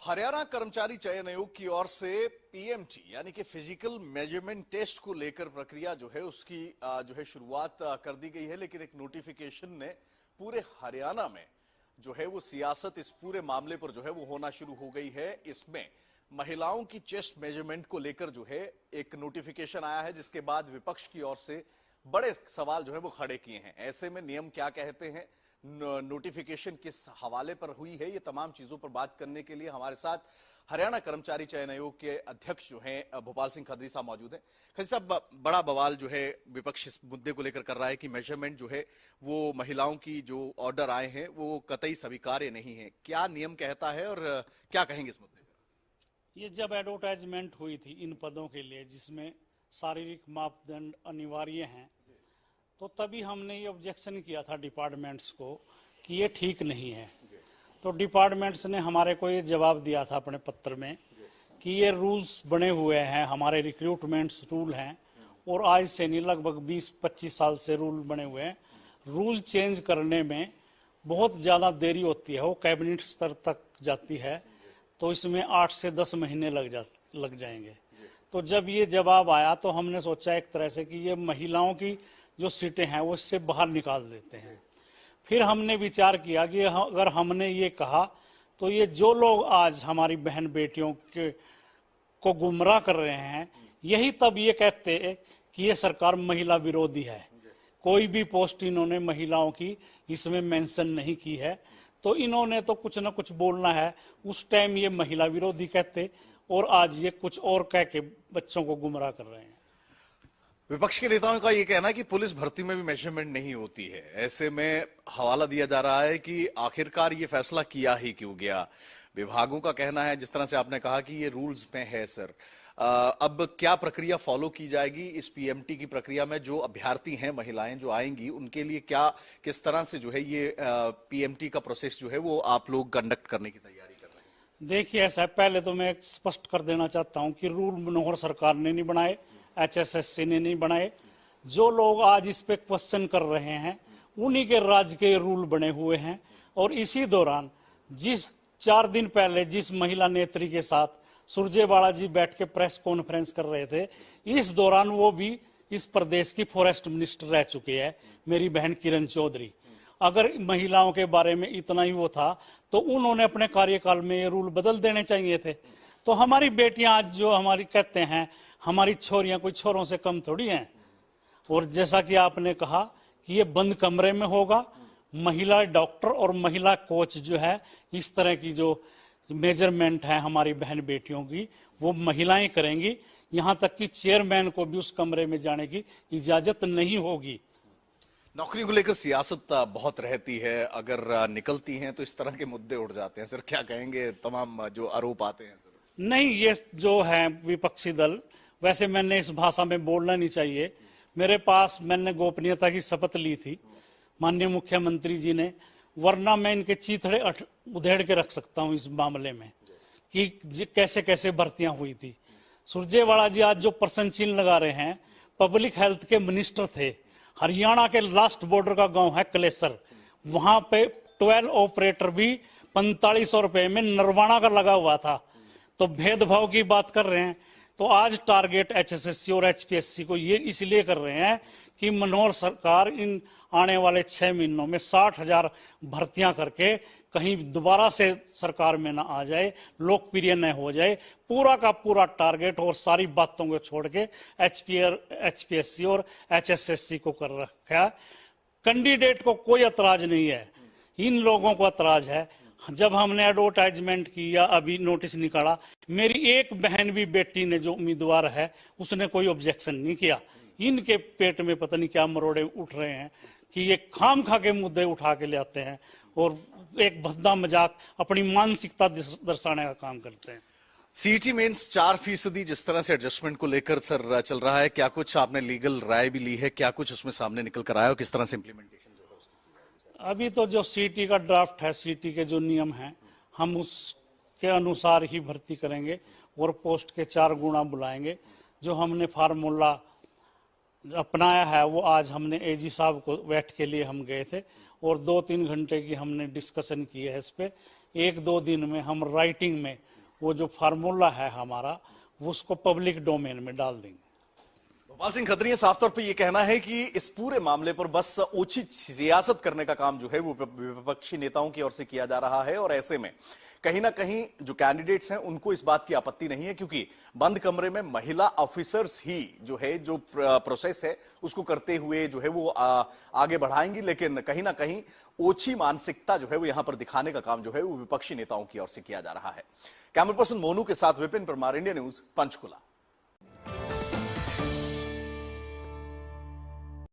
हरियाणा कर्मचारी चयन आयोग की ओर से पीएमटी यानी कि फिजिकल मेजरमेंट टेस्ट को लेकर प्रक्रिया जो है उसकी जो है शुरुआत कर दी गई है, लेकिन एक नोटिफिकेशन ने पूरे हरियाणा में जो है वो सियासत इस पूरे मामले पर जो है वो होना शुरू हो गई है। इसमें महिलाओं की चेस्ट मेजरमेंट को लेकर जो है एक नोटिफिकेशन आया है, जिसके बाद विपक्ष की ओर से बड़े सवाल जो है वो खड़े किए हैं। ऐसे में नियम क्या कहते हैं, नोटिफिकेशन किस हवाले पर हुई है, ये तमाम चीजों पर बात करने के लिए हमारे साथ हरियाणा कर्मचारी चयन आयोग के अध्यक्ष जो हैं भोपाल सिंह खत्री साहब मौजूद हैं। खत्री साहब, बड़ा बवाल जो है विपक्ष इस मुद्दे को लेकर कर रहा है कि मेजरमेंट जो है वो महिलाओं की जो ऑर्डर आए हैं वो कतई स्वीकार्य नहीं है। क्या नियम कहता है और क्या कहेंगे इस मुद्दे पर? ये जब एडवर्टाइजमेंट हुई थी इन पदों के लिए जिसमें शारीरिक मापदंड अनिवार्य हैं, तो तभी हमने ये ऑब्जेक्शन किया था डिपार्टमेंट्स को कि ये ठीक नहीं है। तो डिपार्टमेंट्स ने हमारे को ये जवाब दिया था अपने पत्र में कि ये रूल्स बने हुए हैं, हमारे रिक्रूटमेंट्स रूल हैं और आज से नहीं लगभग 20-25 साल से रूल बने हुए हैं। रूल चेंज करने में बहुत ज़्यादा देरी होती है, वो कैबिनेट स्तर तक जाती है, तो इसमें 8 से 10 महीने लग जाएंगे। तो जब ये जवाब आया तो हमने सोचा एक तरह से कि ये महिलाओं की जो सीटें हैं वो इससे बाहर निकाल देते हैं। फिर हमने विचार किया कि अगर हमने ये कहा तो ये जो लोग आज हमारी बहन बेटियों को गुमराह कर रहे हैं, यही तब ये कहते हैं कि ये सरकार महिला विरोधी है। कोई भी पोस्ट इन्होंने महिलाओं की इसमें मेंशन नहीं की है, तो इन्होंने तो कुछ ना कुछ बोलना है। उस टाइम ये महिला विरोधी कहते और आज ये कुछ और कह के बच्चों को गुमराह कर रहे हैं। विपक्ष के नेताओं का ये कहना है कि पुलिस भर्ती में भी मेजरमेंट नहीं होती है। ऐसे में हवाला दिया जा रहा है कि आखिरकार ये फैसला किया ही क्यों गया। विभागों का कहना है, जिस तरह से आपने कहा कि ये रूल्स में है सर, अब क्या प्रक्रिया फॉलो की जाएगी इस पीएमटी की प्रक्रिया में? जो अभ्यर्थी हैं, महिलाएं जो आएंगी, उनके लिए क्या किस तरह से जो है ये पीएमटी का प्रोसेस जो है वो आप लोग कंडक्ट करने की तैयारी कर रहे हैं? देखिए, ऐसा है, पहले तो मैं स्पष्ट कर देना चाहता हूँ कि रूल मनोहर सरकार ने नहीं बनाए, HSSC ने नहीं बनाए। जो लोग आज इस पे क्वेश्चन कर रहे हैं उन्हीं के राज्य के रूल बने हुए हैं। और इसी दौरान जिस 4 दिन पहले जिस महिला नेत्री के साथ सुरजेवाला जी बैठ के प्रेस कॉन्फ्रेंस कर रहे थे, इस दौरान वो भी इस प्रदेश की फॉरेस्ट मिनिस्टर रह चुके हैं, मेरी बहन किरण चौधरी। अगर महिलाओं के बारे में इतना ही वो था तो उन्होंने अपने कार्यकाल में ये रूल बदल देने चाहिए थे। तो हमारी बेटियां आज जो हमारी कहते हैं, हमारी छोरियां कोई छोरों से कम थोड़ी हैं। और जैसा कि आपने कहा कि ये बंद कमरे में होगा, महिला डॉक्टर और महिला कोच जो है, इस तरह की जो मेजरमेंट है हमारी बहन बेटियों की, वो महिलाएं करेंगी। यहां तक कि चेयरमैन को भी उस कमरे में जाने की इजाजत नहीं होगी। नौकरी को लेकर सियासत बहुत रहती है, अगर निकलती हैं तो इस तरह के मुद्दे उठ जाते हैं। सर, क्या कहेंगे तमाम जो आरोप आते हैं? नहीं, ये जो है विपक्षी दल, वैसे मैंने इस भाषा में बोलना नहीं चाहिए। मेरे पास मैंने गोपनीयता की शपथ ली थी माननीय मुख्यमंत्री जी ने, वरना मैं इनके चीथड़े उधेड़ के रख सकता हूं इस मामले में कि कैसे कैसे भर्तियां हुई थी। सुरजेवाला जी आज जो प्रश्न चिन्ह लगा रहे हैं, पब्लिक हेल्थ के मिनिस्टर थे। हरियाणा के लास्ट बॉर्डर का गांव है कलेसर, वहां पे 12 ऑपरेटर भी 4500 रुपए में नरवाना का लगा हुआ था। तो भेदभाव की बात कर रहे हैं। तो आज टारगेट HSSC और HPSC को ये इसलिए कर रहे हैं कि मनोहर सरकार इन आने वाले 6 महीनों में 60,000 भर्तियां करके कहीं दोबारा से सरकार में ना आ जाए, लोकप्रिय न हो जाए। पूरा का पूरा टारगेट और सारी बातों को छोड़ के HPSC और HSSC को कर रखा है। कैंडिडेट को कोई एतराज नहीं है, इन लोगों को एतराज है। जब हमने एडवर्टाइजमेंट किया, अभी नोटिस निकाला, मेरी एक बहन भी बेटी ने जो उम्मीदवार है उसने कोई ऑब्जेक्शन नहीं किया। इनके पेट में पता नहीं क्या मरोड़े उठ रहे हैं कि ये खाम खा के मुद्दे उठा के ले आते हैं और एक भद्दा मजाक अपनी मानसिकता दर्शाने का काम करते हैं। सीईटी मेंस 4% जिस तरह से एडजस्टमेंट को लेकर सर चल रहा है, क्या कुछ आपने लीगल राय भी ली है? क्या कुछ उसमें सामने निकल कर आया और किस तरह से इम्प्लीमेंटेशन? अभी तो जो सीटी का ड्राफ्ट है, सीटी के जो नियम हैं, हम उसके अनुसार ही भर्ती करेंगे और पोस्ट के 4 गुना बुलाएंगे। जो हमने फार्मूला अपनाया है वो आज हमने एजी साहब को बैठ के लिए हम गए थे और 2-3 घंटे की हमने डिस्कशन की है इस पे। 1-2 दिन में हम राइटिंग में वो जो फार्मूला है हमारा उसको पब्लिक डोमेन में डाल देंगे। गोपाल सिंह खत्री साफ तौर पे ये कहना है कि इस पूरे मामले पर बस उचित सियासत करने का काम जो है वो विपक्षी नेताओं की ओर से किया जा रहा है, और ऐसे में कहीं ना कहीं जो कैंडिडेट्स हैं उनको इस बात की आपत्ति नहीं है, क्योंकि बंद कमरे में महिला ऑफिसर्स ही जो है जो प्रोसेस है उसको करते हुए जो है वो आगे बढ़ाएंगी। लेकिन कहीं ना कहीं ओछी मानसिकता जो है वो यहां पर दिखाने का काम जो है वो विपक्षी नेताओं की ओर से किया जा रहा है। कैमरा पर्सन मोनू के साथ विपिन परमार, इंडिया न्यूज, पंचकुला।